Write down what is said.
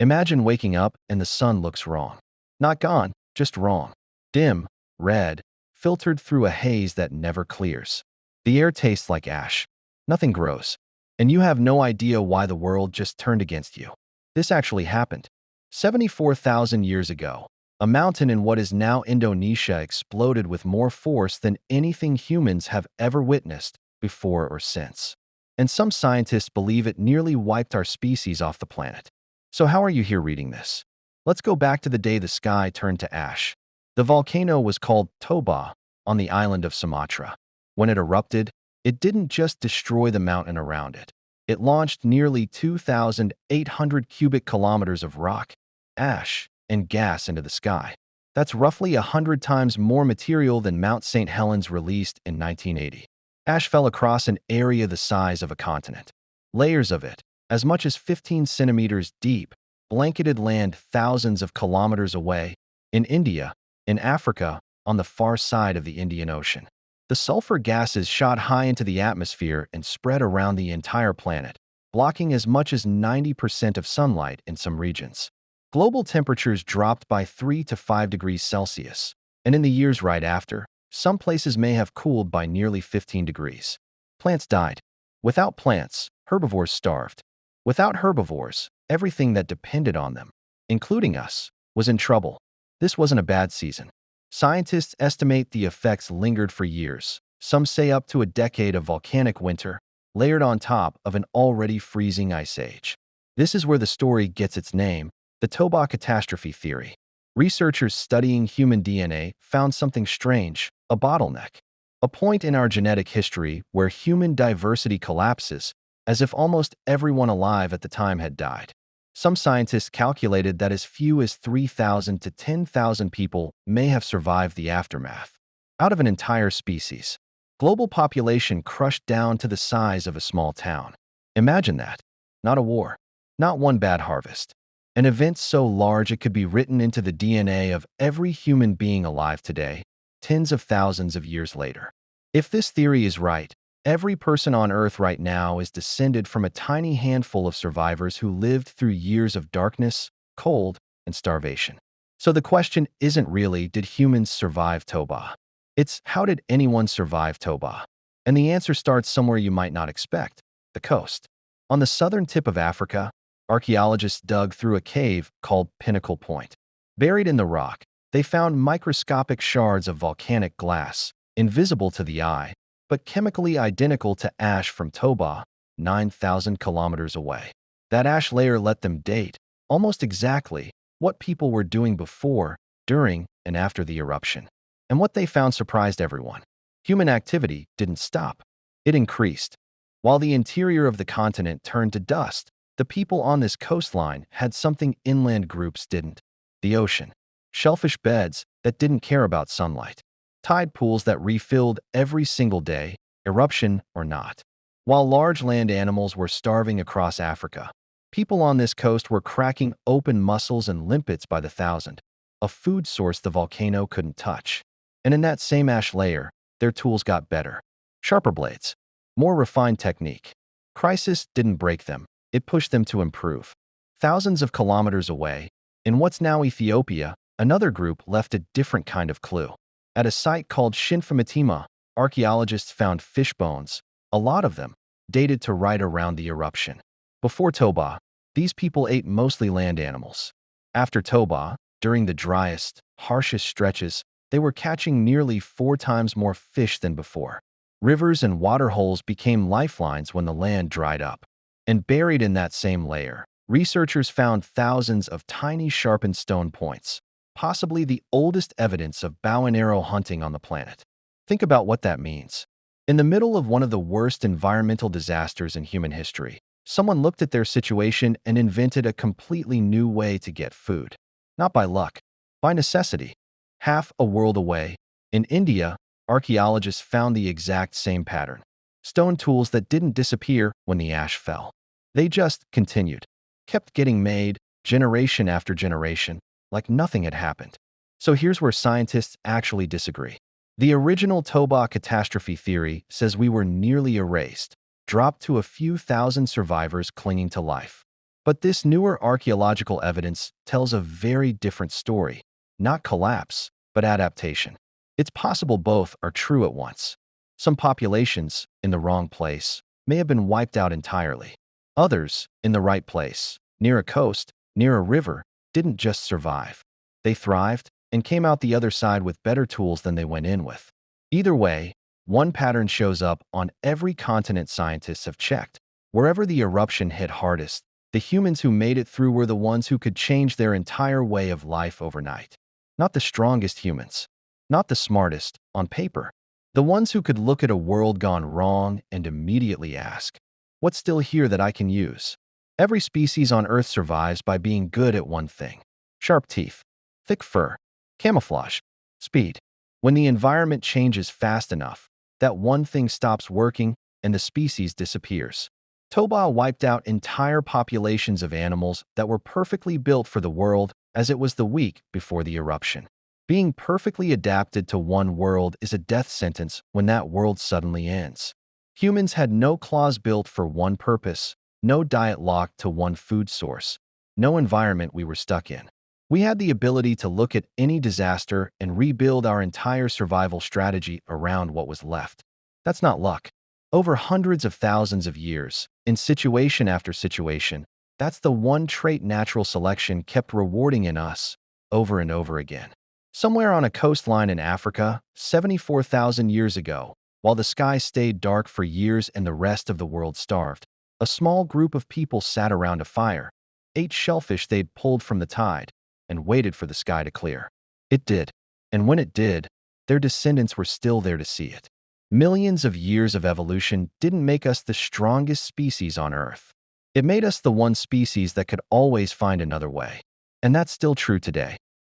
Imagine waking up and the sun looks wrong. Not gone, just wrong. Dim, red, filtered through a haze that never clears. The air tastes like ash. Nothing grows. And you have no idea why the world just turned against you. This actually happened. 74,000 years ago, a mountain in what is now Indonesia exploded with more force than anything humans have ever witnessed before or since. And some scientists believe it nearly wiped our species off the planet. So how are you here reading this? Let's go back to the day the sky turned to ash. The volcano was called Toba on the island of Sumatra. When it erupted, it didn't just destroy the mountain around it. It launched nearly 2,800 cubic kilometers of rock, ash, and gas into the sky. That's roughly 100 times more material than Mount St. Helens released in 1980. Ash fell across an area the size of a continent. Layers of it, as much as 15 centimeters deep, blanketed land thousands of kilometers away, in India, in Africa, on the far side of the Indian Ocean. The sulfur gases shot high into the atmosphere and spread around the entire planet, blocking as much as 90% of sunlight in some regions. Global temperatures dropped by 3 to 5 degrees Celsius, and in the years right after, some places may have cooled by nearly 15 degrees. Plants died. Without plants, herbivores starved. Without herbivores, everything that depended on them, including us, was in trouble. This wasn't a bad season. Scientists estimate the effects lingered for years. Some say up to a decade of volcanic winter, layered on top of an already freezing ice age. This is where the story gets its name, the Toba Catastrophe Theory. Researchers studying human DNA found something strange, a bottleneck, a point in our genetic history where human diversity collapses, as if almost everyone alive at the time had died. Some scientists calculated that as few as 3,000 to 10,000 people may have survived the aftermath. Out of an entire species, global population crushed down to the size of a small town. Imagine that. Not a war. Not one bad harvest. An event so large it could be written into the DNA of every human being alive today, tens of thousands of years later. If this theory is right, every person on Earth right now is descended from a tiny handful of survivors who lived through years of darkness, cold, and starvation. So the question isn't really, did humans survive Toba? It's, how did anyone survive Toba? And the answer starts somewhere you might not expect, the coast. On the southern tip of Africa, archaeologists dug through a cave called Pinnacle Point. Buried in the rock, they found microscopic shards of volcanic glass, invisible to the eye, but chemically identical to ash from Toba, 9,000 kilometers away. That ash layer let them date, almost exactly, what people were doing before, during, and after the eruption. And what they found surprised everyone. Human activity didn't stop. It increased. While the interior of the continent turned to dust, the people on this coastline had something inland groups didn't. The ocean. Shellfish beds that didn't care about sunlight. Tide pools that refilled every single day, eruption or not. While large land animals were starving across Africa, people on this coast were cracking open mussels and limpets by the thousand, a food source the volcano couldn't touch. And in that same ash layer, their tools got better. Sharper blades. More refined technique. Crisis didn't break them. It pushed them to improve. Thousands of kilometers away, in what's now Ethiopia, another group left a different kind of clue. At a site called Shinfamitima, archaeologists found fish bones, a lot of them, dated to right around the eruption. Before Toba, these people ate mostly land animals. After Toba, during the driest, harshest stretches, they were catching nearly 4 times more fish than before. Rivers and water holes became lifelines when the land dried up. And buried in that same layer, researchers found thousands of tiny sharpened stone points, possibly the oldest evidence of bow and arrow hunting on the planet. Think about what that means. In the middle of one of the worst environmental disasters in human history, someone looked at their situation and invented a completely new way to get food. Not by luck, by necessity. Half a world away, in India, archaeologists found the exact same pattern. Stone tools that didn't disappear when the ash fell. They just continued, kept getting made, generation after generation, like nothing had happened. So here's where scientists actually disagree. The original Toba Catastrophe Theory says we were nearly erased, dropped to a few thousand survivors clinging to life. But this newer archaeological evidence tells a very different story. Not collapse, but adaptation. It's possible both are true at once. Some populations, in the wrong place, may have been wiped out entirely. Others, in the right place, near a coast, near a river, didn't just survive. They thrived and came out the other side with better tools than they went in with. Either way, one pattern shows up on every continent scientists have checked. Wherever the eruption hit hardest, the humans who made it through were the ones who could change their entire way of life overnight. Not the strongest humans, not the smartest, on paper. The ones who could look at a world gone wrong and immediately ask, what's still here that I can use? Every species on Earth survives by being good at one thing. Sharp teeth, thick fur, camouflage, speed. When the environment changes fast enough, that one thing stops working and the species disappears. Toba wiped out entire populations of animals that were perfectly built for the world as it was the week before the eruption. Being perfectly adapted to one world is a death sentence when that world suddenly ends. Humans had no claws built for one purpose, no diet locked to one food source, no environment we were stuck in. We had the ability to look at any disaster and rebuild our entire survival strategy around what was left. That's not luck. Over hundreds of thousands of years, in situation after situation, that's the one trait natural selection kept rewarding in us, over and over again. Somewhere on a coastline in Africa, 74,000 years ago, while the sky stayed dark for years and the rest of the world starved, a small group of people sat around a fire, ate shellfish they'd pulled from the tide, and waited for the sky to clear. It did, and when it did, their descendants were still there to see it. Millions of years of evolution didn't make us the strongest species on Earth. It made us the one species that could always find another way. And that's still true today.